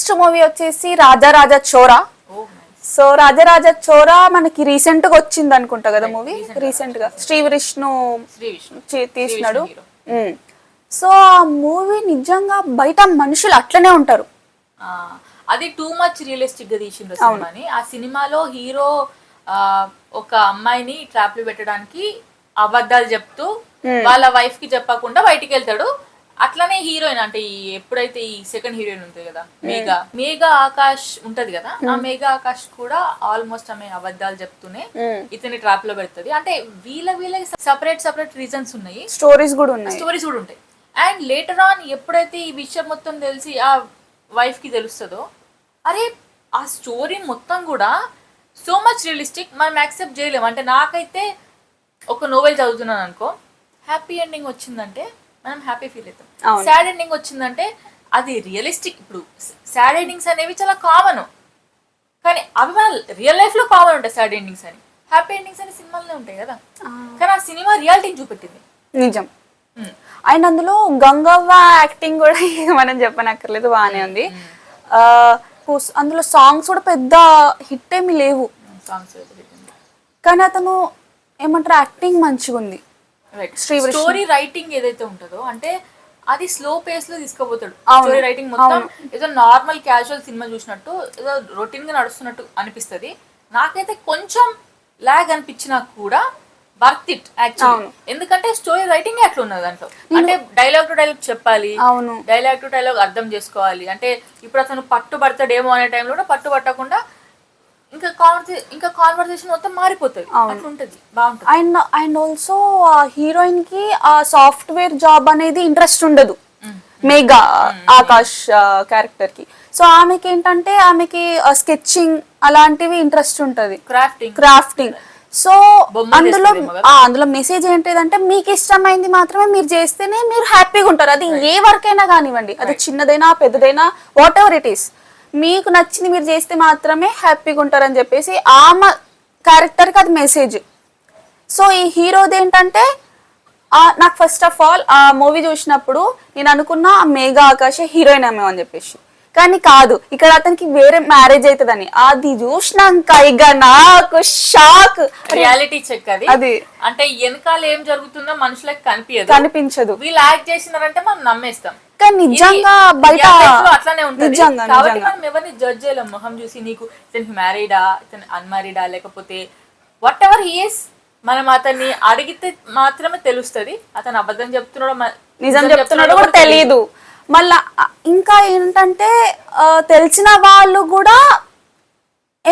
Next movie వచ్చేసి రాజా చోరా. So రాజా చోరా మనకి recent గా వచ్చింది అనుకుంటా కదా మూవీ. రీసెంట్ గా శ్రీ విష్ణు తీసినాడు. సో ఆ మూవీ నిజంగా బయట మనుషులు అట్లనే ఉంటారు. అది టూ మచ్ రియలిస్టిక్ గా తీసిండ్రు సినిమాని. ఆ సినిమాలో హీరో ఒక అమ్మాయిని ట్రాప్ లో పెట్టడానికి అబద్ధాలు చెప్తూ వాళ్ళ వైఫ్ కి చెప్పకుండా బయటికి వెళ్తాడు. అట్లనే హీరోయిన్ అంటే ఎప్పుడైతే ఈ సెకండ్ హీరోయిన్ ఉంటుంది కదా మేఘా ఆకాష్ ఉంటది కదా, ఆ మేఘా ఆకాష్ కూడా ఆల్మోస్ట్ ఆమె అబద్ధాలు చెప్తూనే ఇతని ట్రాప్ లో పెడుతుంది. అంటే వీళ్ళకి సపరేట్ రీజన్స్ ఉన్నాయి, స్టోరీస్ కూడా ఉంటాయి. అండ్ లేటర్ ఆన్ ఎప్పుడైతే ఈ విషయం మొత్తం తెలిసి ఆ వైఫ్ కి తెలుస్తుందో, అరే ఆ స్టోరీ మొత్తం కూడా సో మచ్ రియలిస్టిక్, మనం యాక్సెప్ట్ చేయలేము. అంటే నాకైతే ఒక నోవెల్ చదువుతున్నాను అనుకో, హ్యాపీ ఎండింగ్ వచ్చిందంటే మనం హ్యాపీ ఫీల్ అవుతాం. సాడ్ ఎండింగ్ వచ్చిందంటే అది రియలిస్టిక్. ఇప్పుడు సాడ్ ఎండింగ్స్ అనేవి చాలా కామన్, కానీ అవి మన రియల్ లైఫ్ లో కామన్ ఉంటాయి సాడ్ ఎండింగ్స్ అని. హ్యాపీ ఎండింగ్స్ అని సినిమాలోనే ఉంటాయి కదా, కానీ ఆ సినిమా రియాలిటీని చూపెట్టింది. నిజం. అండ్ అందులో గంగవ్వ యాక్టింగ్ కూడా మనం చెప్పనక్కర్లేదు, బాగానే ఉంది. అందులో సాంగ్స్ కూడా పెద్ద హిట్ ఏమి లేవు, కానీ అతను ఏమంటారు యాక్టింగ్ మంచిగా ఉంది. స్టోరీ రైటింగ్ ఏదైతే ఉంటుందో అంటే అది స్లో పేస్ లో తీసుకుపోతాడు. స్టోరీ రైటింగ్ మొత్తం ఏదో నార్మల్ క్యాజువల్ సినిమా చూసినట్టు ఏదో రొటీన్ గా నడుస్తున్నట్టు అనిపిస్తుంది. నాకైతే కొంచెం లాగ్ అనిపించినా కూడా వర్త్ ఇట్ యాక్చువల్లీ. ఎందుకంటే స్టోరీ రైటింగ్ అట్లా ఉన్నది దాంట్లో. అంటే డైలాగ్ టు డైలాగ్ చెప్పాలి, డైలాగ్ టు డైలాగ్ అర్థం చేసుకోవాలి. అంటే ఇప్పుడు అతను పట్టుబడతాడేమో అనే టైంలో కూడా పట్టుబట్టకుండా ఇంకా కాన్వర్సేషన్ మొత్తం మారిపోతుంది. అట్లుంటది, బాగుంటుంది. అండ్ ఆల్సో హీరోయిన్ కి ఆ సాఫ్ట్వేర్ జాబ్ అనేది ఇంట్రెస్ట్ ఉండదు మేఘా ఆకాష్ క్యారెక్టర్ కి. సో ఆమెకి ఏంటంటే ఆమెకి స్కెచింగ్ అలాంటివి ఇంట్రెస్ట్ ఉంటది, క్రాఫ్టింగ్. సో అందులో మెసేజ్ ఏంటిదంటే మీకు ఇష్టమైంది మాత్రమే మీరు చేస్తేనే మీరు హ్యాపీగా ఉంటారు. అది ఏ వర్క్ అయినా కానివ్వండి, అది చిన్నదైనా పెద్దదైనా వాట్ ఎవర్ ఇట్ ఈస్, మీకు నచ్చింది మీరు చేస్తే మాత్రమే హ్యాపీగా ఉంటారని చెప్పేసి ఆమె క్యారెక్టర్కి అది మెసేజ్. సో ఈ హీరోది ఏంటంటే నాకు ఫస్ట్ ఆఫ్ ఆల్ ఆ మూవీ చూసినప్పుడు నేను అనుకున్నా మేఘా ఆకాశ్ హీరోయిన్ ఏమో అని చెప్పేసి, కానీ కాదు, ఇక్కడ అతనికి వేరే మ్యారేజ్ అవుతుందని. అది చూసినాక ఇక నాకు షాక్. రియాలిటీ చెక్ అది. అంటే వెనకాల ఏం జరుగుతుందో మనుషులకు కనిపించదు. వీళ్ళు యాక్ట్ చేసినారంటే మనం నమ్మేస్తాం, కానీ నిజంగా బయట అట్లానే ఉంటుంది. కాబట్టి మనం ఎవరిని జడ్జ్ చేయలేం మొహం చూసి. నీకు ఇతనికి మ్యారీడా, ఇతను అన్మ్యారీడా, లేకపోతే వాట్ ఎవర్ హీస్, మనం అతన్ని అడిగితే మాత్రమే తెలుస్తుంది అతను అబద్ధం చెప్తున్నాడో నిజం చెప్తున్నాడో కూడా తెలియదు. మళ్ళా ఇంకా ఏంటంటే తెలిసిన వాళ్ళు కూడా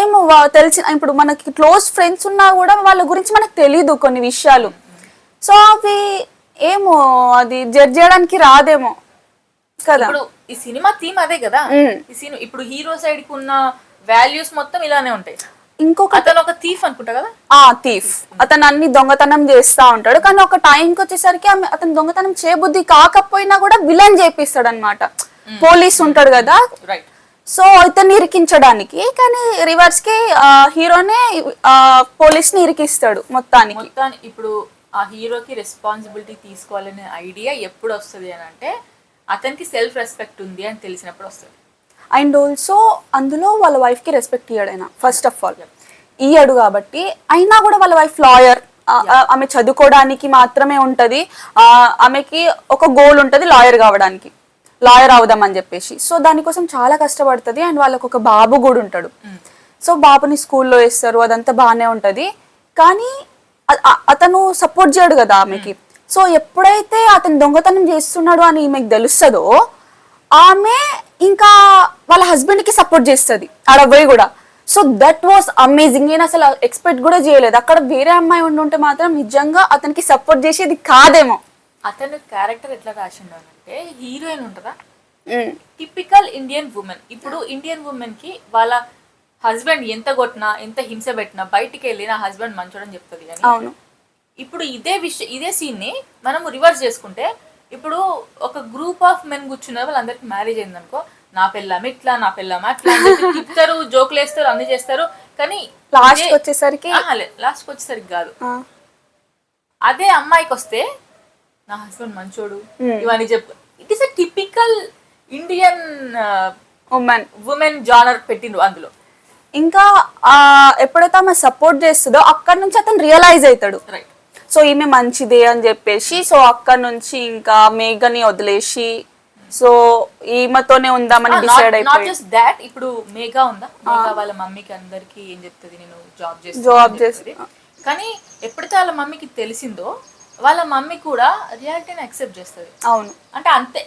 ఏమో తెలిసిన, ఇప్పుడు మనకి క్లోజ్ ఫ్రెండ్స్ ఉన్నా కూడా వాళ్ళ గురించి మనకు తెలియదు కొన్ని విషయాలు. సో అవి ఏమో అది జడ్జ్ చేయడానికి రాదేమో కదా. ఇప్పుడు ఈ సినిమా థీమ్ అదే కదా. ఇప్పుడు హీరో సైడ్ కి ఉన్న వాల్యూస్ మొత్తం ఇలానే ఉంటాయి. ఇంకొక అతను ఒక థీఫ్ అనుకుంటా కదా, థీఫ్. అతను అన్ని దొంగతనం చేస్తా ఉంటాడు, కానీ ఒక టైంకి వచ్చేసరికి అతను దొంగతనం చేయబుద్ధి కాకపోయినా కూడా విలన్ చేపిస్తాడు అనమాట. పోలీస్ ఉంటాడు కదా, సో ఇతన్ని ఇరికించడానికి. కానీ రివర్స్ కి హీరోనే పోలీస్ ని ఇరికిస్తాడు మొత్తానికి. ఇప్పుడు ఆ హీరోకి రెస్పాన్సిబిలిటీ తీసుకోవాలనే ఐడియా ఎప్పుడు వస్తుంది అని అంటే అతనికి సెల్ఫ్ రెస్పెక్ట్ ఉంది అని తెలిసినప్పుడు వస్తుంది. అండ్ ఆల్సో అందులో వాళ్ళ వైఫ్ కి రెస్పెక్ట్ ఇయ్యాడు ఆయన. ఫస్ట్ ఆఫ్ ఆల్ ఇయ్యాడు కాబట్టి, అయినా కూడా వాళ్ళ వైఫ్ లాయర్, ఆమె చదువుకోవడానికి మాత్రమే ఉంటది, ఆమెకి ఒక గోల్ ఉంటది లాయర్ కావడానికి, లాయర్ అవుదాం అని చెప్పేసి. సో దానికోసం చాలా కష్టపడుతుంది. అండ్ వాళ్ళకు ఒక బాబు కూడా ఉంటాడు. సో బాబుని స్కూల్లో వేస్తారు, అదంతా బాగానే ఉంటది. కానీ అతను సపోర్ట్ చేయడు కదా ఆమెకి. సో ఎప్పుడైతే అతను దొంగతనం చేస్తున్నాడు అని ఈమెకి తెలుస్తుందో, ఆమె ఇంకా వాళ్ళ హస్బెండ్ కి సపోర్ట్ చేస్తుంది ఆడపోయి కూడా. So that was amazing. నేను అసలు ఎక్స్పెక్ట్ కూడా చేయలేదు. అక్కడ వేరే అమ్మాయి ఉంటే మాత్రం నిజంగా అతనికి సపోర్ట్ చేసేది కాదేమో. అతని క్యారెక్టర్ ఎట్లా రాసిండు అంటే, హీరోయిన్ ఉంటుందా టిపికల్ ఇండియన్ ఉమెన్. ఇప్పుడు ఇండియన్ ఉమెన్ కి వాళ్ళ హస్బెండ్ ఎంత కొట్టినా ఎంత హింస పెట్టినా బయటికి వెళ్ళి నా హస్బెండ్ మంచోడని చెప్తుంది. కానీ ఇప్పుడు ఇదే సీన్ ని మనం రివర్స్ చేసుకుంటే, ఇప్పుడు ఒక గ్రూప్ ఆఫ్ మెన్ కూర్చున్నారు, వాళ్ళందరికి మ్యారేజ్ అయింది అనుకో, నా పెళ్ళాం ఇట్లా, నా పెళ్ళాం అట్లా చెప్తారు, జోకులు వేస్తారు, అన్ని చేస్తారు. కానీ లాస్ట్ వచ్చేసరికి కాదు. అదే అమ్మాయికి వస్తే నా హస్బెండ్ మంచోడు ఇవన్నీ చెప్పు. It is a typical Indian women genre పెట్టిండు అందులో. ఇంకా ఎప్పుడైతే ఆమె సపోర్ట్ చేస్తుందో అక్కడ నుంచి అతను రియలైజ్ అవుతాడు, రైట్. సో ఈమె మంచిదే అని చెప్పేసి. సో అక్కడ నుంచి ఇంకా మేఘని వదిలేసి సో ఈమెతోనే ఉందామని డిసైడ్ నాట్ అయిపోయి జస్ట్ దాట్, ఇప్పుడు మేఘా ఉందా, మేఘా వాళ్ళ మమ్మీకి అందరికి ఏం చెప్తుంది, నేను జాబ్ జాబ్ చేస్తుంది. కానీ ఎప్పుడైతే వాళ్ళ మమ్మీకి తెలిసిందో వాళ్ళ మమ్మీ కూడా రియాలిటీని యాక్సెప్ట్ చేస్తుంది. అవును. అంటే అంతే,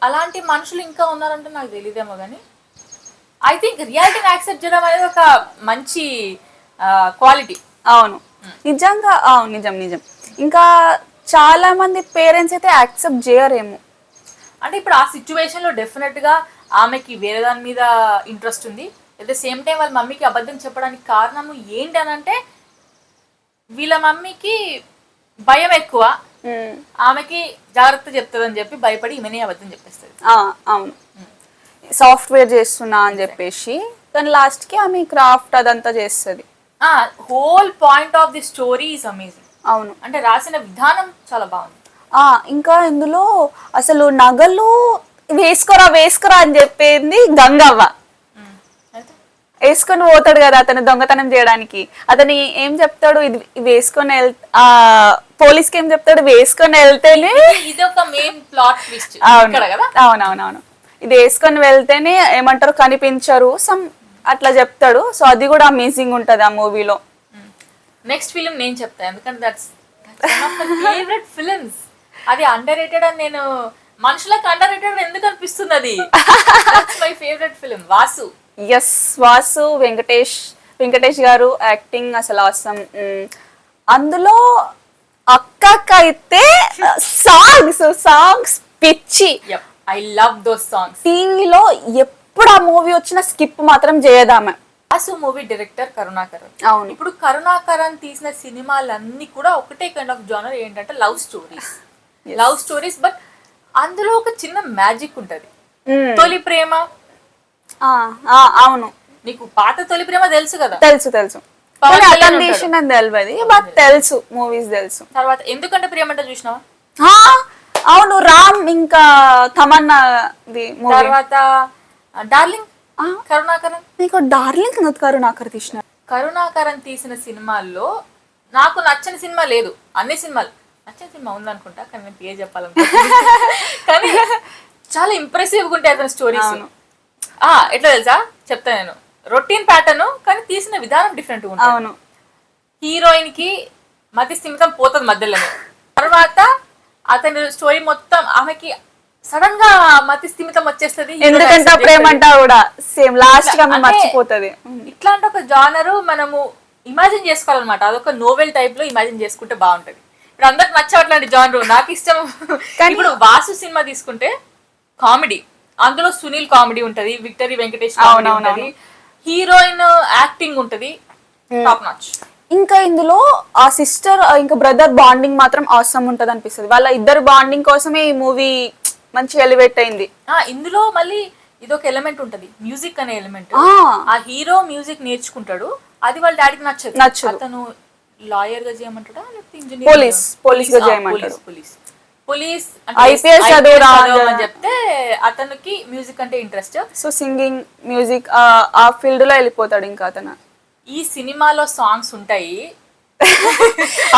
అలాంటి మనుషులు ఇంకా ఉన్నారంటే నాకు తెలియదేమో, కానీ ఐ థింక్ రియాలిటీని యాక్సెప్ట్ చేయడం అనేది ఒక మంచి క్వాలిటీ. అవును, నిజంగా. అవును, నిజం నిజం. ఇంకా చాలా మంది పేరెంట్స్ అయితే యాక్సెప్ట్ చేయరేమో. అంటే ఇప్పుడు ఆ సిచ్యువేషన్ లో డెఫినెట్ గా ఆమెకి వేరే దాని మీద ఇంట్రెస్ట్ ఉంది. అట్ ద సేమ్ టైం వాళ్ళ మమ్మీకి అబద్ధం చెప్పడానికి కారణము ఏంటి అని అంటే వీళ్ళ మమ్మీకి భయం ఎక్కువ, ఆమెకి జాగ్రత్త చెప్తుందని చెప్పి భయపడి ఈమెనే అబద్ధం చెప్పేస్తుంది. అవును, సాఫ్ట్వేర్ చేస్తున్నా అని చెప్పేసి, కానీ లాస్ట్ కి ఆమె క్రాఫ్ట్ అదంతా చేస్తుంది. Whole point of the story is amazing. అవును, అంటే రాసిన విధానం చాలా బాగుంది. ఇంకా ఇందులో అసలు నగలు వేసుకోరా అని చెప్పింది గంగవ్వ. వేసుకొని పోతాడు కదా అతను దొంగతనం చేయడానికి. అతని ఏం చెప్తాడు, ఇది వేసుకొని పోలీస్కి ఏం చెప్తాడు, వేసుకొని వెళ్తేనే. ఇది ఒక మెయిన్ ప్లాట్ ట్విస్ట్. అవునవునవును, ఇది వేసుకొని వెళ్తేనే ఏమంటారు కనిపించరు సమ్ అట్లా చెప్తాడు. సో అది కూడా అమేజింగ్ ఉంటది ఆ మూవీలో. నెక్స్ట్ ఫిలిం నేను చెప్తాను, ఎందుకంటే that's one of my favourite films. అది అండర్ రేటెడ్ అని నేను మనుషులకు అండర్ రేటెడ్ ఎందుకు అనిపిస్తుంది, అది my favourite film Vasu. Yes, Vasu. Venkatesh garu acting అసలు అవసరం. అందులో అక్కకైతే సాంగ్స్ పిచ్చి. I love those songs. టీవీలో ఎప్పుడు ఆ మూవీ వచ్చినా స్కిప్ మాత్రం చేయదామె. Vasu movie director Karunakaran. అవును, ఇప్పుడు కరుణాకరన్ తీసిన సినిమాలన్నీ కూడా ఒకటే కైండ్ ఆఫ్ జానర్, ఏంటంటే లవ్ స్టోరీస్. బట్ అందులో ఒక చిన్న మ్యాజిక్ ఉంటది. తొలి ప్రేమ. అవును, నీకు పాత తొలి ప్రేమ తెలుసు కదా? తెలుసు. తెలియదు, బట్ తెలుసు, మూవీస్ తెలుసు. తర్వాత ఎందుకంటే ప్రేమ అంటే చూసినావా? అవును, రామ్ ఇంకా తమన్నా. తర్వాత డార్లింగ్ కరుణాకరన్. నీకు డార్లింగ్ కరుణాకరన్ తీసిన సినిమాల్లో నాకు నచ్చని సినిమా లేదు. అన్ని సినిమాలు నచ్చని సినిమా ఉందనుకుంటా, కానీ నేను పేరు చెప్పాలనుకుంటా. కానీ చాలా ఇంప్రెసివ్గా ఉంటాయి అతని స్టోరీస్. ఎట్లా తెలుసా చెప్తా నేను. రొటీన్ ప్యాటర్న్, కానీ తీసిన విధానం డిఫరెంట్ ఉంటుంది. అవును, హీరోయిన్ కి మతి స్థిమితం పోతుంది మధ్యలోనే. తర్వాత అతని స్టోరీ మొత్తం ఆమెకి సడన్ గా మతి స్థిమితం వచ్చేస్తుంది. ఎందుకంటే ప్రేమ అంటా కూడా సేమ్ లాస్ట్ గా మర్చిపోతుంది. ఇట్లాంటి ఒక జానరు మనము ఇమాజిన్ చేసుకోవాలన్నమాట. అదొక నోవెల్ టైప్ లో ఇమాజిన్ చేసుకుంటే బాగుంటది. ఇప్పుడు అందరికి నచ్చవట్లాంటి జానరు నాకు ఇష్టం. ఇప్పుడు వాసు సినిమా తీసుకుంటే కామెడీ, అందులో సునీల్ కామెడీ ఉంటది, విక్టరీ వెంకటేష్ కామెడీ ఉంటది, హీరోయిన్ యాక్టింగ్ ఉంటది, టాప్ నాచ్. ఇంకా ఇందులో ఆ సిస్టర్ ఇంకా బ్రదర్ బాండింగ్ మాత్రం అవసరం ఉంటది అనిపిస్తుంది. వాళ్ళ ఇద్దరు బాండింగ్ కోసమే ఈ మూవీ మంచి ఎలివేట్ అయింది. ఇందులో మళ్ళీ ఇదొక ఎలిమెంట్ ఉంటది, మ్యూజిక్ అనే ఎలిమెంట్. ఆ హీరో మ్యూజిక్ నేర్చుకుంటాడు, అది వాళ్ళ డాడీకి నచ్చదు. అతను లాయర్ గా చేయమంటాడా, లేకపోతే ఇంజనీర్, పోలీస్ గా చేయమంటాడు. పోలీస్ ఐపీఎస్ అని చెప్తే అతనికి మ్యూజిక్ అంటే ఇంట్రెస్ట్. సో సింగింగ్, మ్యూజిక్ ఆ ఫీల్డ్ లో వెళ్ళిపోతాడు ఇంకా అతను. ఈ సినిమాలో సాంగ్స్ ఉంటాయి.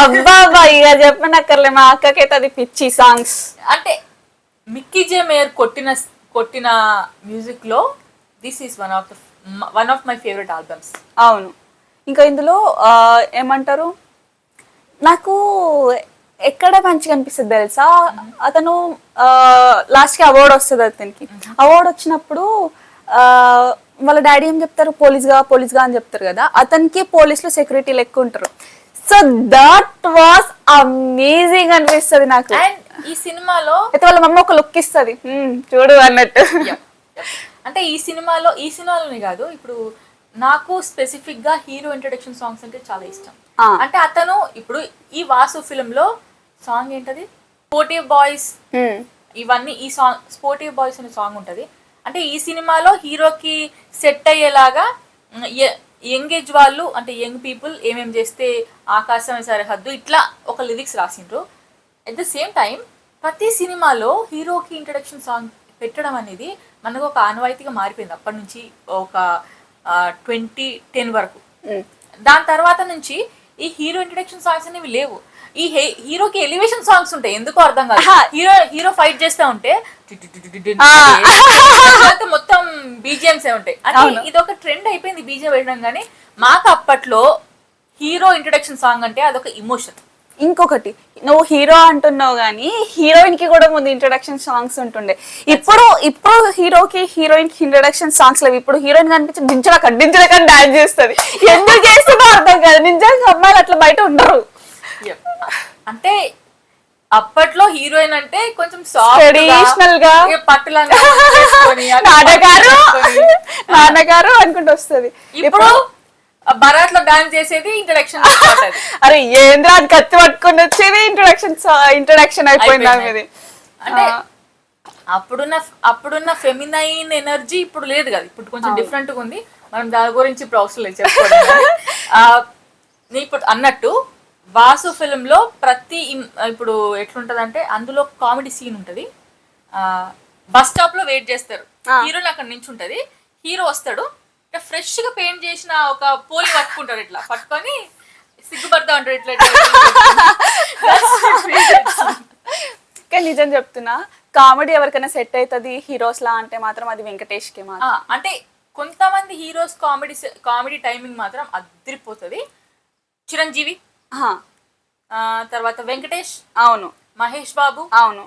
అబ్బా ఇక చెప్పనక్కర్లే, మా అక్కకైతే అది పిచ్చి సాంగ్స్. అంటే మిక్కీ జే మేయర్ కొట్టిన మ్యూజిక్ లో this is one of my favourite albums. అవును, ఇంకా ఇందులో ఏమంటారు, నాకు ఎక్కడ మంచిగా అనిపిస్తుంది తెలుసా, అతను లాస్ట్ కి అవార్డు వస్తుంది. అతనికి అవార్డు వచ్చినప్పుడు వాళ్ళ డాడీ ఏం చెప్తారు, పోలీస్ గా అని చెప్తారు కదా. అతనికి పోలీసులు సెక్యూరిటీ లెక్క ఉంటారు. సో దట్ వాస్ అమేజింగ్ అనిపిస్తుంది నాకు. అండ్ ఈ సినిమాలో అయితే వాళ్ళ మమ్మ ఒక లుక్ ఇస్తుంది, చూడు అన్నట్టు. అంటే ఈ సినిమాలోనే కాదు, ఇప్పుడు నాకు స్పెసిఫిక్ గా హీరో ఇంట్రడక్షన్ సాంగ్స్ అంటే చాలా ఇష్టం. అంటే అతను ఇప్పుడు ఈ వాసు ఫిల్మ్ లో సాంగ్ ఏంటది, స్పోర్టివ్ బాయ్స్. ఇవన్నీ ఈ సాంగ్ స్పోర్టివ్ బాయ్స్ అనే సాంగ్ ఉంటది. అంటే ఈ సినిమాలో హీరోకి సెట్ అయ్యేలాగా యంగ్ ఏజ్ వాళ్ళు, అంటే యంగ్ పీపుల్ ఏమేమి చేస్తే ఆకాశమే సరిహద్దు, ఇట్లా ఒక లిరిక్స్ రాసిండ్రు. అట్ ద సేమ్ టైం ప్రతి సినిమాలో హీరోకి ఇంట్రడక్షన్ సాంగ్ పెట్టడం అనేది మనకు ఒక ఆనవాయితీగా మారిపోయింది అప్పటి నుంచి ఒక 2010 వరకు. దాని తర్వాత నుంచి ఈ హీరో ఇంట్రడక్షన్ సాంగ్స్ అనేవి లేవు. ఈ హీరోకి ఎలివేషన్ సాంగ్స్ ఉంటాయి, ఎందుకో అర్థం కాదు. హీరో ఫైట్ చేస్తా ఉంటే మొత్తం బీజిఎంస్ ఉంటాయి. అంటే ఇది ఒక ట్రెండ్ అయిపోయింది బీజిఎం వేయడం. కానీ మాకు అప్పట్లో హీరో ఇంట్రడక్షన్ సాంగ్ అంటే అదొక ఇమోషన్. ఇంకొకటి, నువ్వు హీరో అంటున్నావు కానీ హీరోయిన్ కి కూడా ముందు ఇంట్రడక్షన్ సాంగ్స్ ఉంటుండే. ఇప్పుడు హీరోకి హీరోయిన్ కి ఇంట్రడక్షన్ సాంగ్స్ లేవు. ఇప్పుడు హీరోయిన్ కనిపించి దించలక డాన్స్ చేస్తుంది. ఎందుకు చేస్తుందో అర్థం కాదు. నిజంగా అమ్మాయిలు అట్లా బయట ఉండరు. అంటే అప్పట్లో హీరోయిన్ అంటే కొంచెం ట్రెడిషనల్ గా నాన్నగారు అనుకుంటూ వస్తుంది. ఇప్పుడు బరాత్ లో డాన్స్ చేసేది ఇంట్రడక్షన్. అరే ఏంద్రా అది కత్తి పట్టుకొని వచ్చేది ఇంట్రడక్షన్ అయిపోయింది. అంటే అప్పుడున్న ఫెమినైన్ ఎనర్జీ ఇప్పుడు లేదు కదా. ఇప్పుడు కొంచెం డిఫరెంట్ గా ఉంది. మనం దాని గురించి ఇప్పుడు అవసరం లేదు చెప్పుకోవడం. నీ ఇప్పుడు అన్నట్టు వాసు ఫిల్మ్ లో ఇప్పుడు ఎట్లుంటది అంటే అందులో కామెడీ సీన్ ఉంటది. బస్ స్టాప్ లో వెయిట్ చేస్తారు, హీరోయిన్ అక్కడ నుంచి ఉంటది. హీరో వస్తాడు, ఫ్రెష్ గా పెయింట్ చేసిన ఒక పోలి పట్టుకుంటారు, ఇట్లా పట్టుకొని సిగ్గుపడతా ఉంటారు ఇట్లా. కానీ నిజం చెప్తున్నా, కామెడీ ఎవరికైనా సెట్ అవుతుంది హీరోస్ లా అంటే మాత్రం అది వెంకటేష్ కి మాత్రం. అంటే కొంతమంది హీరోస్ కామెడీ టైమింగ్ మాత్రం అదిరిపోతుంది. చిరంజీవి, తర్వాత వెంకటేష్, అవును, మహేష్ బాబు, అవును.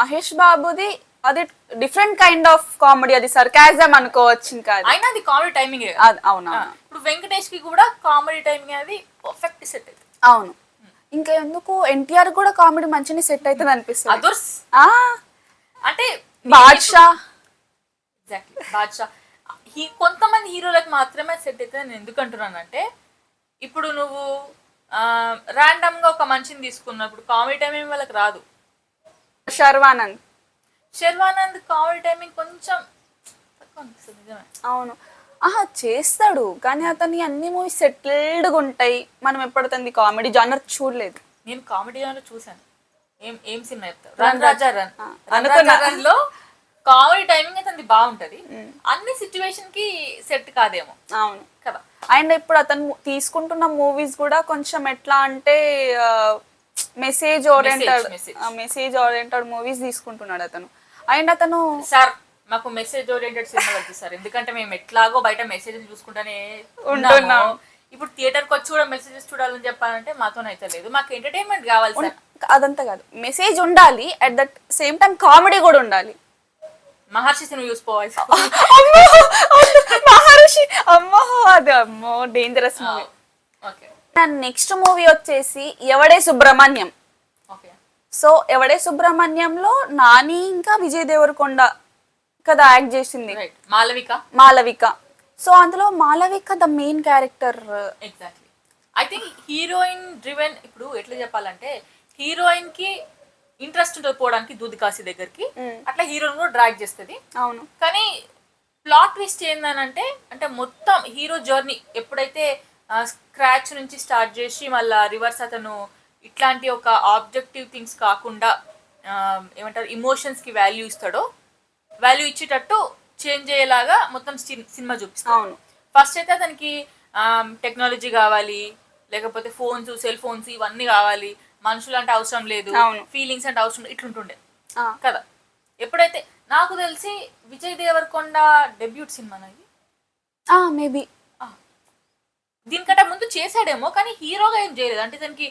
మహేష్ బాబుది అది డిఫరెంట్ కైండ్ ఆఫ్ కామెడీ, అది సర్కాజం అనుకోవచ్చు. ఇంకా అయినా అది కామెడీ టైమింగ్. అవునా, ఇప్పుడు వెంకటేష్ కి కూడా కామెడీ టైమింగ్ అనేది పర్ఫెక్ట్ సెట్ అవుతుంది. అవును. ఇంకా ఎందుకు ఎన్టీఆర్ కూడా కామెడీ మంచిగా సెట్ అవుతుంది అనిపిస్తుంది. అదుర్స్ అంటే బాద్షా, ఎగ్జాక్ట్లీ బాద్షా. కొంతమంది హీరోలకు మాత్రమే సెట్ అవుతుంది. నేను ఎందుకు అంటున్నానంటే, ఇప్పుడు నువ్వు ర్యాండమ్ గా ఒక మనిషిని తీసుకున్నప్పుడు కామెడీ టైమింగ్ వాళ్ళకి రాదు. శర్వానంద్ కామెడీ టైమింగ్ కొంచెం తక్కువ అనిపిస్తుంది. నిజమే, అవును. చేస్తాడు కానీ అతని అన్ని మూవీస్ సెటిల్డ్గా ఉంటాయి. మనం ఎప్పుడైతే కామెడీ జానర్ చూడలేదు. నేను కామెడీ జానర్ చూసాను. ఏం సినిమా చెప్తావు? రన్ రాజా రన్ లో కామెడీ టైమింగ్ అయితే బాగుంటది. అన్ని సిచ్యువేషన్ కి సెట్ కాదేమో. అవును కదా. అండ్ ఇప్పుడు అతను తీసుకుంటున్న మూవీస్ కూడా కొంచెం ఎట్లా అంటే మెసేజ్ ఓరియంటెడ్ మూవీస్ తీసుకుంటున్నాడు అతను. అండ్ అతను సార్ మాకు మెసేజ్ ఓరియంటెడ్ సినిమా వద్దు సార్, ఎందుకంటే మేము ఎట్లాగో బయట మెసేజ్ చూసుకుంటానే ఉంటున్నాం. ఇప్పుడు థియేటర్ కి వచ్చి కూడా మెసేజెస్ చూడాలని చెప్పాలంటే మాతోనైతే లేదు. మాకు ఎంటర్టైన్మెంట్ కావాలి సార్. అదంతా కాదు, మెసేజ్ ఉండాలి, at that same time comedy కూడా ఉండాలి. మహర్షి సినిమా చూసుకోవాలి. మహర్షి అమ్మో డేంజరస్ మూవీ. నెక్స్ట్ మూవీ వచ్చేసి ఎవడే సుబ్రహ్మణ్యం. సో ఎవడే సుబ్రహ్మణ్యంలో నాని ఇంకా విజయ్ దేవరకొండ కదా యాక్ట్ చేసింది. మాలవిక. సో అందులో Malavika the main character. Exactly. I think heroine driven. ఇప్పుడు ఎట్లా చెప్పాలంటే, హీరోయిన్ కి ఇంట్రెస్ట్ ఉంటుంది పోవడానికి దూది కాశీ దగ్గరికి, అట్లా హీరోయిన్ కూడా డ్రాగ్ చేస్తుంది. అవును. కానీ ప్లాట్ ట్విస్ట్ ఏందనంటే, అంటే మొత్తం హీరో జర్నీ ఎప్పుడైతే స్క్రాచ్ నుంచి స్టార్ట్ చేసి మళ్ళా రివర్స్ అతను ఇట్లాంటి ఒక ఆబ్జెక్టివ్ థింగ్స్ కాకుండా ఏమంటారు ఇమోషన్స్ కి వాల్యూ ఇస్తాడో, వాల్యూ ఇచ్చేటట్టు చేంజ్ అయ్యేలాగా మొత్తం సినిమా చూపిస్తాడు. అవును. ఫస్ట్ అయితే అతనికి టెక్నాలజీ కావాలి, లేకపోతే ఫోన్స్, సెల్ ఫోన్స్ ఇవన్నీ కావాలి, మనుషులు అంటే అవసరం లేదు, ఫీలింగ్స్ అంటే అవసరం ఇట్లుంటుండే కదా. ఎప్పుడైతే నాకు తెలిసి విజయ్ దేవరకొండ డెబ్యూట్ సినిమా ఇది మేబీ, దీనికంటే ముందు చేశాడేమో కానీ హీరోగా ఏం చేయలేదు. అంటే దానికి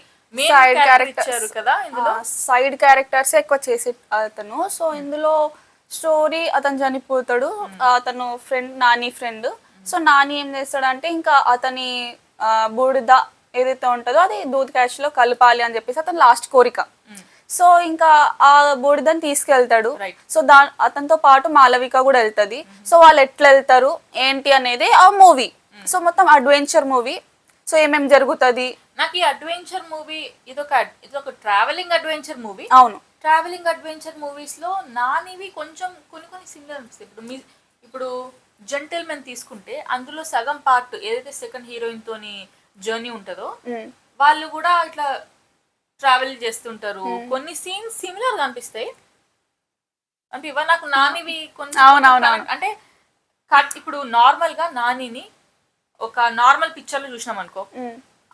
సైడ్ క్యారెక్టర్ కదా, ఇందులో సైడ్ క్యారెక్టర్స్ ఎక్కువ చేసే అతను. సో ఇందులో స్టోరీ అతను చనిపోతాడు, అతను నాని ఫ్రెండ్. సో నాని ఏం చేస్తాడంటే ఇంకా అతని బూడిద ఏదైతే ఉంటుందో అది దూద్ క్యాష్ లో కలపాలి అని చెప్పేసి అతను లాస్ట్ కోరిక. సో ఇంకా ఆ బూడిదని తీసుకెళ్తాడు. సో అతనితో పాటు మాలవిక కూడా వెళ్తది. సో వాళ్ళు ఎట్లా వెళ్తారు ఏంటి అనేది ఆ మూవీ. సో మొత్తం అడ్వెంచర్ మూవీ. సో ఏమేమి జరుగుతుంది. నాకు ఈ అడ్వెంచర్ మూవీ ఇదొక ట్రావెలింగ్ అడ్వెంచర్ మూవీ. అవును. ట్రావెలింగ్ అడ్వెంచర్ మూవీస్ లో నానివి కొంచెం కొన్ని సిమిలర్ అనిపిస్తాయి. ఇప్పుడు జెంటిల్మెన్ తీసుకుంటే అందులో సగం పార్ట్ ఏదైతే సెకండ్ హీరోయిన్ తోని జర్నీ ఉంటుందో వాళ్ళు కూడా ఇట్లా ట్రావెల్ చేస్తుంటారు. కొన్ని సీన్స్ సిమిలర్ గా అనిపిస్తాయి. అంటే ఇవాళ నాకు నానివి కొంచెం అవునవునవును. connect- అంటే ఇప్పుడు నార్మల్ గా నానిని ఒక నార్మల్ పిక్చర్ లో చూసినాం అనుకో,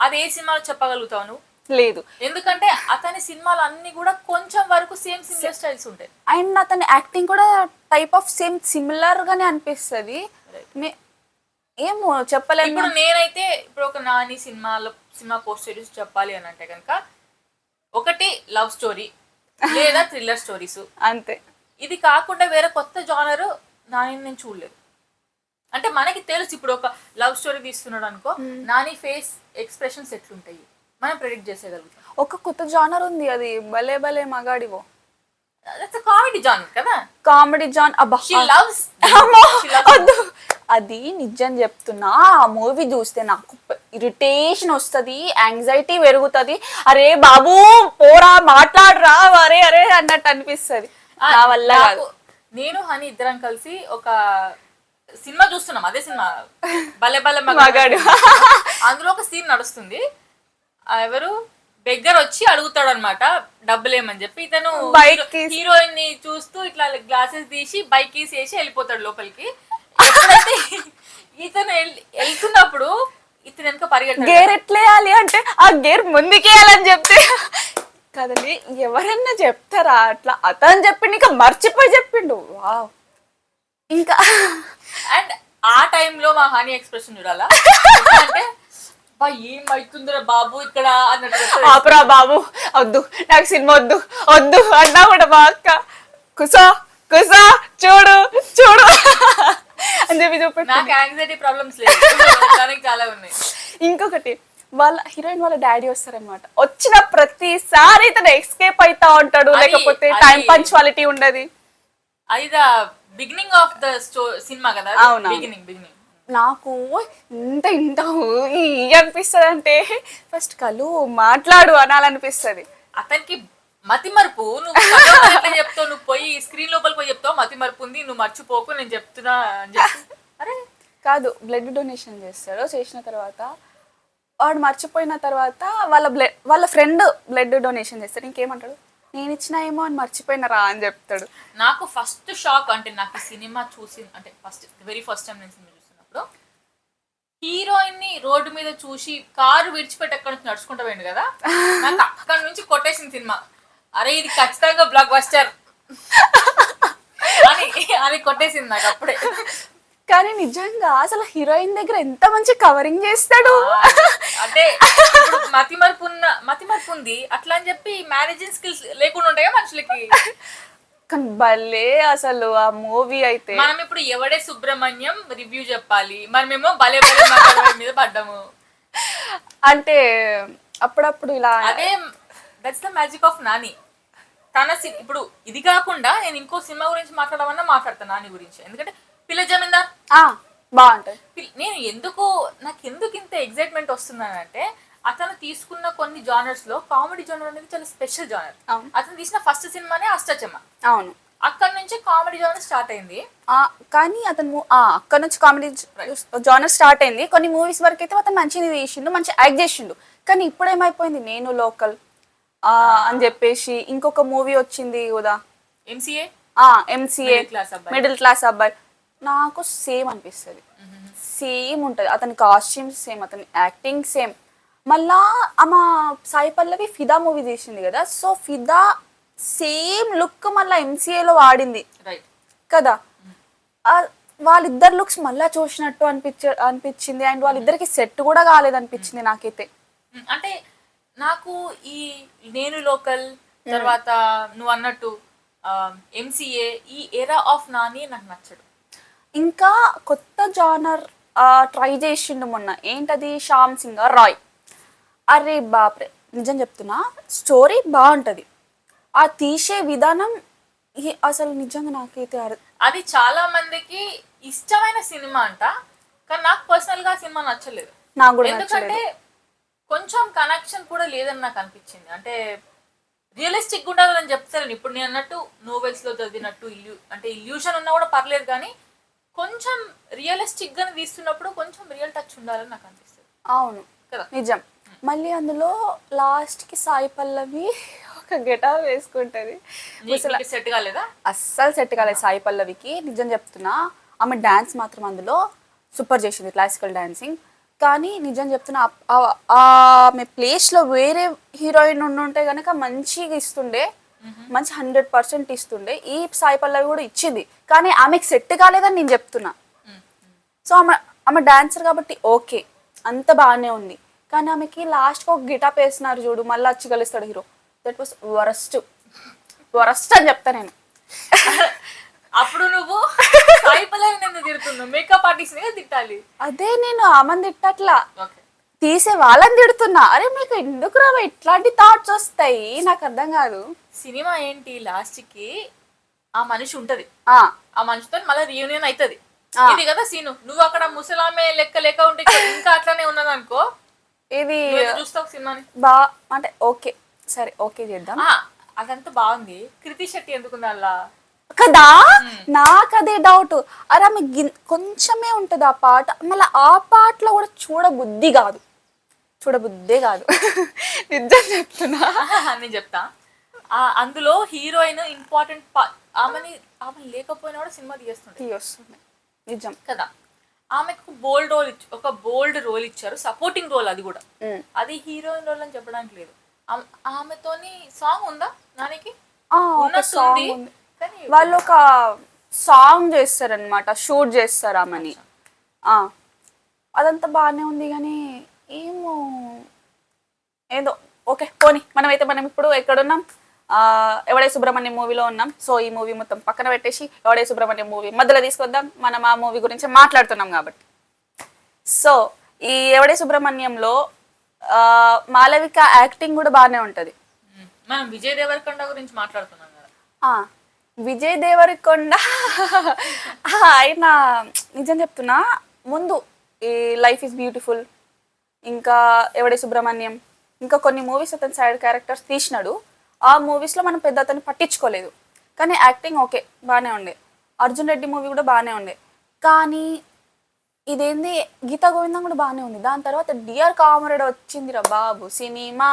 అది ఏ సినిమాలో చెప్పగలుగుతావు నువ్వు? లేదు. ఎందుకంటే అతని సినిమాలు అన్ని కూడా కొంచెం వరకు సేమ్ సిమిలర్ స్టైల్స్ ఉంటాయి. అండ్ అతని యాక్టింగ్ కూడా టైప్ ఆఫ్ సేమ్ సిమిలర్ గానే అనిపిస్తుంది. ఏమో చెప్పలేము. ఇప్పుడు నేనైతే ఇప్పుడు ఒక నాని సినిమా పోస్టర్స్ చెప్పాలి అని అంటే కనుక ఒకటి లవ్ స్టోరీ లేదా థ్రిల్లర్ స్టోరీస్ అంతే. ఇది కాకుండా వేరే కొత్త జానర్ నాని నేను చూడలేదు. అంటే మనకి తెలుసు ఇప్పుడు ఒక లవ్ స్టోరీ తీస్తున్నాడు అనుకో, నాని ఫేస్ ఎక్స్ప్రెషన్స్ ఎట్లుంటాయి మనం ప్రెడిక్ట్ చేసేయగలుగుతాం. ఒక కొత్త జానర్ ఉంది, అది భలే భలే మగాడివో. దట్స్ కామెడీ జానర్ కదా. కామెడీ జాన్ అబ్బా. షీ లవ్స్ అది నిజం చెప్తున్నా, ఆ మూవీ చూస్తే నాకు ఇరిటేషన్ వస్తుంది, యాంగ్జైటీ పెరుగుతుంది. అరే బాబు పోరా మాట్లాడరా అరే అరే అన్నట్టు అనిపిస్తుంది. నా వల్ల నేను హనీ ఇద్దరం కలిసి ఒక సినిమా చూస్తున్నాం, అదే సినిమా భలే భలే మగాడు. అందులో ఒక సీన్ నడుస్తుంది, ఎవరు బెగ్గర్ వచ్చి అడుగుతాడు అనమాట డబ్బులు ఏమని చెప్పి, ఇతను హీరోయిన్ ని చూస్తూ ఇట్లా గ్లాసెస్ తీసి బైక్ కీస్ వేసి వెళ్ళిపోతాడు లోపలికి. ఎప్పుడైతే ఇతను వెళ్తున్నప్పుడు ఇతను వెనక పరిగెత్తాడు. గేర్ ఎట్లేయాలి అంటే ఆ గేర్ ముందుకేయాలని చెప్తే కదండి, ఎవరన్నా చెప్తారా అట్లా? అతను చెప్పిండు, ఇంకా మర్చిపోయి చెప్పిండు. వావ్. ఇంకా అండ్ ఆ టైంలో మా హనీ ఎక్స్ప్రెషన్ చూడాలా అంటే ఏం అవుతుందిరా బాబు ఇక్కడ అన్నట్టు. ఆపరా బాబు వద్దు, నాకు సినిమా వద్దు వద్దు అన్నా కూడా మా అక్క కుసా కుసా చూడు చూడు అని చెప్పి చూపెట్టి. నాకు యాంగ్జైటీ ప్రాబ్లమ్స్ లేదు, చాలా ఉన్నాయి. ఇంకొకటి, వాళ్ళ హీరోయిన్ వాళ్ళ డాడీ వస్తారనమాట. వచ్చిన ప్రతిసారి తను ఎస్కేప్ అవుతా ఉంటాడు, లేకపోతే టైం పంక్చువాలిటీ ఉండదు. అది the beginning of the cinema కదా. బిగినింగ్ నాకు ఇంత ఇంత అనిపిస్తుంది అంటే ఫస్ట్ కలు మాట్లాడు అనాలనిపిస్తుంది. అతనికి మతి మరుపు. నువ్వు చెప్తావు, నువ్వు పోయి స్క్రీన్ లోపల పోయి చెప్తావు మతి మరుపు ఉంది, నువ్వు మర్చిపోకు నేను చెప్తున్నా అని చెప్పి. అరే కాదు, బ్లడ్ డొనేషన్ చేస్తాడు. చేసిన తర్వాత వాడు మర్చిపోయిన తర్వాత వాళ్ళ ఫ్రెండ్ బ్లడ్ డొనేషన్ చేస్తాడు. ఇంకేమంటాడు, నేను ఇచ్చినా ఏమో అని మర్చిపోయినరా అని చెప్తాడు. నాకు ఫస్ట్ షాక్ అంటే, నాకు సినిమా చూసి అంటే వెరీ ఫస్ట్ టైం నేను సినిమా చూసినప్పుడు హీరోయిన్ ని రోడ్డు మీద చూసి కారు విడిచిపెట్టి అక్కడ నుంచి నడుచుకుంటూ పోయింది కదా, నాకు అక్కడ నుంచి కొట్టేసిన సినిమా. అరే ఇది ఖచ్చితంగా బ్లాక్ బస్టర్ అని కొట్టేసింది నాకు అప్పుడే. కానీ నిజంగా అసలు హీరోయిన్ దగ్గర ఎంత మంచి కవరింగ్ చేస్తాడు. అంటే మతి మరుపు ఉంది అట్లా అని చెప్పి మేనేజింగ్ స్కిల్స్ లేకుండా ఉంటాయా మనుషులకి. కానీ భలే అసలు ఆ మూవీ అయితే. మనం ఇప్పుడు ఎవడే సుబ్రహ్మణ్యం రివ్యూ చెప్పాలి, మనమేమో భలే భలే మీద పడ్డాము. అంటే అప్పుడప్పుడు ఇలా అదే that's the magic of Nani. ఇప్పుడు ఇది కాకుండా నేను ఇంకో సినిమా గురించి మాట్లాడమన్నా మాట్లాడతాను నాని గురించి. ఎందుకంటే పిల్ల జమీందార్ బాగుంటది. నాకు ఎందుకు ఇంత ఎగ్జైట్మెంట్ వస్తుందనంటే, అతను తీసుకున్న కొన్ని జానర్స్ లో కామెడీ జానర్ అనేది చాలా స్పెషల్ జానర్. అతను తీసిన ఫస్ట్ సినిమానే అష్టచమ్మ. అవును, అక్కడ నుంచి కామెడీ జానర్ స్టార్ట్ అయింది. కానీ అతను అక్కడ నుంచి కామెడీ జానర్ స్టార్ట్ అయింది. కొన్ని మూవీస్ వరకు అయితే అతను మంచిగా తీసిండు, మంచి యాక్ట్ చేసిండు. కానీ ఇప్పుడు ఏమైపోయింది, నేను లోకల్ అని చెప్పేసి ఇంకొక మూవీ వచ్చింది కదా, ఎంసీఏ మిడిల్ క్లాస్ అబ్బాయి. నాకు సేమ్ అనిపిస్తుంది, సేమ్ ఉంటుంది. అతని కాస్ట్యూమ్స్ సేమ్, అతని యాక్టింగ్ సేమ్. మళ్ళా ఆమె సాయి పల్లవి ఫిదా మూవీ తీసింది కదా, సో ఫిదా సేమ్ లుక్ మళ్ళీ ఎంసీఏలో వాడింది కదా. వాళ్ళిద్దరు లుక్స్ మళ్ళా చూసినట్టు అనిపించింది. అండ్ వాళ్ళిద్దరికి సెట్ కూడా కాలేదు అనిపించింది నాకైతే. అంటే నాకు ఈ నేను లోకల్ తర్వాత నువ్వు అన్నట్టు ఎంసీఏ ఈ ఎరా ఆఫ్ నాని నాకు నచ్చడు. ఇంకా కొత్త జానర్ ట్రై చేసిండు మొన్న, ఏంటది, శ్యామ్ సింగ్ రాయ్. అరే బాప్రే, నిజం చెప్తున్నా, స్టోరీ బాగుంటుంది, ఆ తీసే విధానం అసలు నిజంగా నాకైతే అది చాలా మందికి ఇష్టమైన సినిమా అంట. కానీ నాకు పర్సనల్ గా సినిమా నచ్చలేదు. ఎందుకంటే కొంచెం కనెక్షన్ కూడా లేదని నాకు అనిపించింది. అంటే రియలిస్టిక్ ఉండాలని చెప్తారని ఇప్పుడు నేను అన్నట్టు నోవెల్స్ లో చదివినట్టు అంటే ఇల్యూషన్ ఉన్నా కూడా పర్లేదు, కానీ కొంచెం రియలిస్టిక్ గా తీస్తున్నప్పుడు కొంచెం రియల్ టచ్ ఉండాలని నాకు అనిపిస్తుంది. అవును కదా, నిజం. మళ్ళీ అందులో లాస్ట్ కి సాయి పల్లవి ఒక గెటప్ వేసుకుంటది. సెట్ కాలేదా? అస్సలు సెట్ కాలేదు సాయి పల్లవికి, నిజం చెప్తున్నా. ఆమె డాన్స్ మాత్రం అందులో సూపర్ చేసింది, క్లాసికల్ డాన్సింగ్. కానీ నిజం చెప్తున్నా, ఆమె ప్లేస్లో వేరే హీరోయిన్ ఉండుంటే కనుక మంచిగా ఇస్తుండే, మంచి 100% ఇస్తుండే. ఈ సాయి పల్లవి కూడా ఇచ్చింది, కానీ ఆమెకి సెట్ కాలేదని నేను చెప్తున్నా. సో ఆమె డాన్సర్ కాబట్టి ఓకే, అంత బాగానే ఉంది. కానీ ఆమెకి లాస్ట్కి ఒక గిటాప్ వేసినారు చూడు, మళ్ళీ వచ్చి కలుస్తాడు హీరో. దట్ వాస్ వరస్ట్ అని చెప్తా నేను. అప్పుడు నువ్వు సాయి పల్లవి నన్ను తిడుతున్నావు, మేకప్ ఆర్టిస్ట్ తిట్టాలి. అదే నేను ఆమెను తిట్టట్లా, తీసే వాళ్ళని తిడుతున్నా. అరే మీకు ఎందుకు రా ఇట్లాంటి థాట్స్ వస్తాయి, నాకు అర్థం కాదు. సినిమా ఏంటి, లాస్ట్ కి ఆ మనిషి ఉంటది, ఆ ఆ మనిషితో మళ్ళీ రీయూనియన్ అవుతుంది. ఇది కదా సీను. నువ్వు అక్కడ ముసలామే లెక్క ఉంటే ఇంకా అట్లానే ఉన్నది అనుకో, ఇది చూస్తావు సినిమాని. అంటే ఓకే సరే, ఓకే చేద్దాం. అదంతా బాగుంది. కృతి శెట్టి ఎందుకుంది అలా కదా, నాకు అదే డౌట్. అరే ఆమె కొంచెమే ఉంటది ఆ పాట, మళ్ళీ ఆ పాటలో కూడా చూడబుద్ధే కాదు నిజం చెప్తున్నా. నేను చెప్తా, అందులో హీరోయిన్ ఇంపార్టెంట్, ఆమె లేకపోయినా కూడా సినిమా తీయొస్తుంది నిజం కదా. ఆమెకు ఒక బోల్డ్ రోల్ ఇచ్చారు, సపోర్టింగ్ రోల్. అది కూడా అది హీరోయిన్ రోల్ అని చెప్పడానికి లేదు. ఆమెతోని సాంగ్ ఉందా దానికి? వాళ్ళు ఒక సాంగ్ చేస్తారనమాట, షూట్ చేస్తారు ఆమెని. అదంతా బాగానే ఉంది, కానీ ఏమో ఏదో ఓకే పోనీ. మనం ఇప్పుడు ఎక్కడున్నాం, ఎవడే సుబ్రహ్మణ్యం మూవీలో ఉన్నాం. సో ఈ మూవీ మొత్తం పక్కన పెట్టేసి ఎవడే సుబ్రహ్మణ్యం మూవీ మధ్యలో తీసుకొద్దాం. మనం ఆ మూవీ గురించి మాట్లాడుతున్నాం కాబట్టి. సో ఈ ఎవడే సుబ్రహ్మణ్యంలో మాలవిక యాక్టింగ్ కూడా బాగానే ఉంటది. మనం విజయ్ దేవరకొండ గురించి మాట్లాడుతున్నాం కదా. విజయ్ దేవరకొండ ఆయన నిజం చెప్తున్నా, ముందు ఈ లైఫ్ ఈజ్ బ్యూటిఫుల్, ఇంకా ఎవడే సుబ్రహ్మణ్యం, ఇంకా కొన్ని మూవీస్ అతని సైడ్ క్యారెక్టర్స్ తీసినాడు. ఆ మూవీస్లో మనం పెద్ద అతన్ని పట్టించుకోలేదు, కానీ యాక్టింగ్ ఓకే బాగానే ఉండే. అర్జున్ రెడ్డి మూవీ కూడా బాగానే ఉండే, కానీ ఇదేంది గీతా గోవిందం కూడా బాగానే ఉంది. దాని తర్వాత డియర్ కామ్రేడ్ వచ్చిందిరా బాబు సినిమా.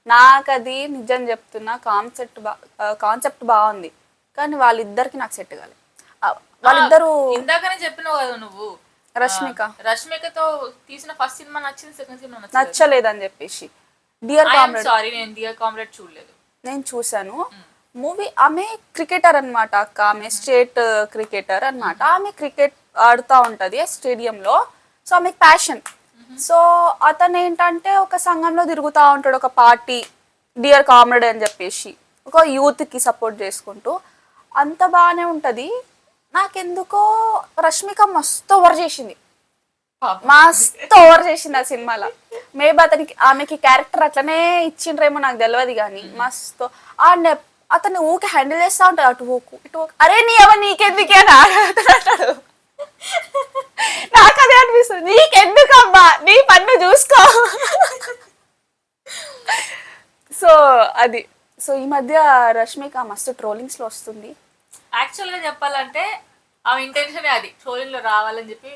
నాకు అది నిజం చెప్తున్నా, కాన్సెప్ట్ బాగుంది, కానీ వాళ్ళిద్దరికి నాకు సెట్ కాలేదు. వాళ్ళిద్దరు ఇందాకనే చెప్పినావు కదా నువ్వు, రష్మికతో తీసిన ఫస్ట్ సినిమా నచ్చింది, సెకండ్ సినిమా నచ్చలేదని చెప్పేసి. డియర్ కామ్రేడ్ చూడలేదు, నేను చూసాను మూవీ. ఆమె క్రికెటర్ అనమాట అక్క, ఆమె స్టేట్ క్రికెటర్ అనమాట. ఆమె క్రికెట్ ఆడుతూ ఉంటుంది స్టేడియంలో. సో ఆమెకు ప్యాషన్. సో అతను ఏంటంటే ఒక సంఘంలో తిరుగుతూ ఉంటాడు, ఒక పార్టీ డియర్ కామ్రేడ్ అని చెప్పేసి, ఒక యూత్కి సపోర్ట్ చేసుకుంటూ. అంత బాగానే ఉంటుంది. నాకెందుకో రష్మిక మస్తు ఓవర్ చేసింది ఆ సినిమాలో. మేబీ ఆమెకి క్యారెక్టర్ అట్లనే ఇచ్చిండ్రేమో నాకు తెలియదు, కానీ మస్తు అతన్ని ఊకే హ్యాండిల్ చేస్తూ ఉంటాడు, అటు ఊకు ఇటు ఊకు. అరే నీకెందుకే అని అంటాడు. నాకు అదే అనిపిస్తుంది, నీకెందుకమ్మా, నీ పన్ను చూసుకో. సో అది. సో ఈ మధ్య రష్మిక మస్తు ట్రోలింగ్స్ లో వస్తుంది. యాక్చువల్ గా చెప్పాలంటే ఆమె ఇంటెన్షన్ అది ట్రోలింగ్ లో రావాలని చెప్పి,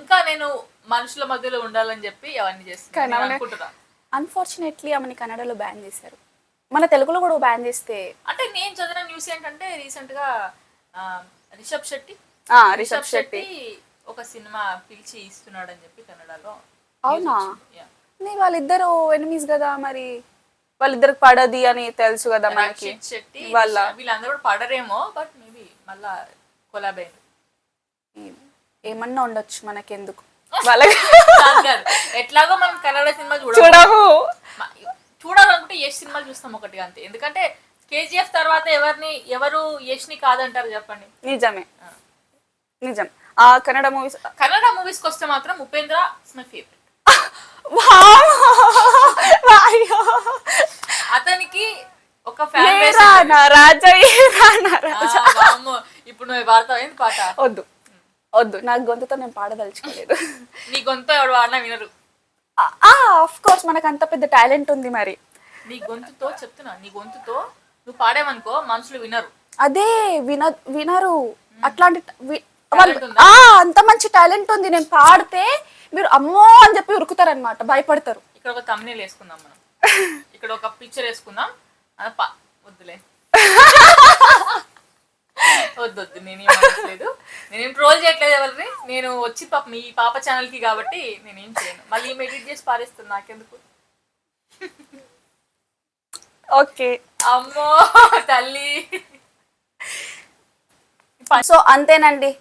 ఇంకా నేను మనుషుల మధ్యలో ఉండాలని చెప్పి అవన్నీ చేస్తాను. అన్ఫార్చునేట్లీ ఆమెని కన్నడలో బ్యాన్ చేశారు, మన తెలుగులో కూడా బ్యాన్ చేస్తే. అంటే నేను చదివిన న్యూస్ ఏంటంటే రీసెంట్ గా రిషబ్ శెట్టి ఒక సినిమా పిలిచి ఇస్తున్నాడు అని చెప్పి కన్నడలో. అవునా? వాళ్ళిద్దరు ఎనిమీస్ కదా, మరి వాళ్ళిద్దరికి పడది అని తెలుసు కదా మనకి. వీళ్ళందరూ కూడా పడరేమో, బట్ మేబీ మళ్ళా కొలాబ్ అయింది. ఏమన్నా ఉండొచ్చు, మనకెందుకు. ఎట్లాగో మనం కన్నడ సినిమా చూడాలనుకుంటే యష్ సినిమాలు చూస్తాం ఒకటి అంతే. ఎందుకంటే కేజీఎఫ్ తర్వాత ఎవరు యష్ ని కాదంటారు చెప్పండి. నిజం. ఆ కన్నడ మూవీస్ వస్తే మాత్రం ఉపేంద్ర ఇస్ మై ఫేవరెట్. అతనికి ఒక ఫ్యాన్ బేస్. ఇప్పుడు నువ్వు వాడతావు ఏంటి పాట? వద్దు, నాకు గొంతుతో నేను పాడదలుచుకోలేదు. నీ గొంతు ఎవడు వాడినా వినరు. ఆఫ్ కోర్స్ మనకు అంత పెద్ద టాలెంట్ ఉంది. మరి నీ గొంతుతో చెప్తున్నా, నీ గొంతుతో నువ్వు పాడేవనుకో మనుషులు వినరు. అదే వినరు. అట్లాంటి అంత మంచి టాలెంట్ ఉంది. నేను పాడితే మీరు అమ్మో అని చెప్పి ఉరుకుతారనమాట, భయపడతారు. ఇక్కడ ఒక తమ్నేల్ వేసుకుందాం మనం, ఇక్కడ ఒక పిక్చర్ వేసుకుందాం. వద్దులే వద్దొద్దు, నేనేం అనట్లేదు, నేనేం ట్రోల్ చేయట్లేదు ఎవరిని. నేను వచ్చి పాప మీ పాప ఛానల్ కి కాబట్టి నేనేం చేయను. మళ్ళీ ఎడిట్ చేసి పారేస్తుంది, నాకెందుకు. ఓకే. అమ్మో తల్లి. సో అంతేనండి,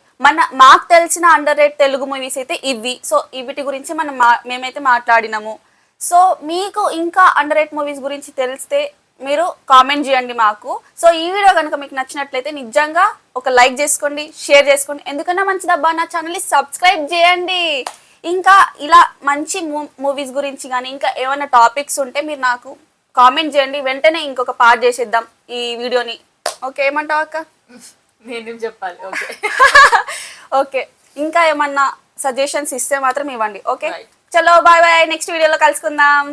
మాకు తెలిసిన అండర్ రేట్ తెలుగు మూవీస్ అయితే ఇవి. సో వీటి గురించి మేమైతే మాట్లాడినాము. సో మీకు ఇంకా అండర్ రేట్ మూవీస్ గురించి తెలిస్తే మీరు కామెంట్ చేయండి మాకు. సో ఈ వీడియో కనుక మీకు నచ్చినట్లయితే నిజంగా ఒక లైక్ చేసుకోండి, షేర్ చేసుకోండి. ఎందుకన్నా మంచిదబ్బా నా ఛానల్ని సబ్స్క్రైబ్ చేయండి. ఇంకా ఇలా మంచి మూవీస్ గురించి కానీ ఇంకా ఏమైనా టాపిక్స్ ఉంటే మీరు నాకు కామెంట్ చేయండి. వెంటనే ఇంకొక పార్ట్ చేసేద్దాం ఈ వీడియోని. ఓకే, ఏమంటావు అక్క? నేనేం చెప్పాలి? ఓకే ఓకే, ఇంకా ఏమన్నా సజెషన్స్ ఇస్తే మాత్రం ఇవ్వండి. ఓకే, చలో బాయ్ బాయ్, నెక్స్ట్ వీడియోలో కలుసుకుందాం.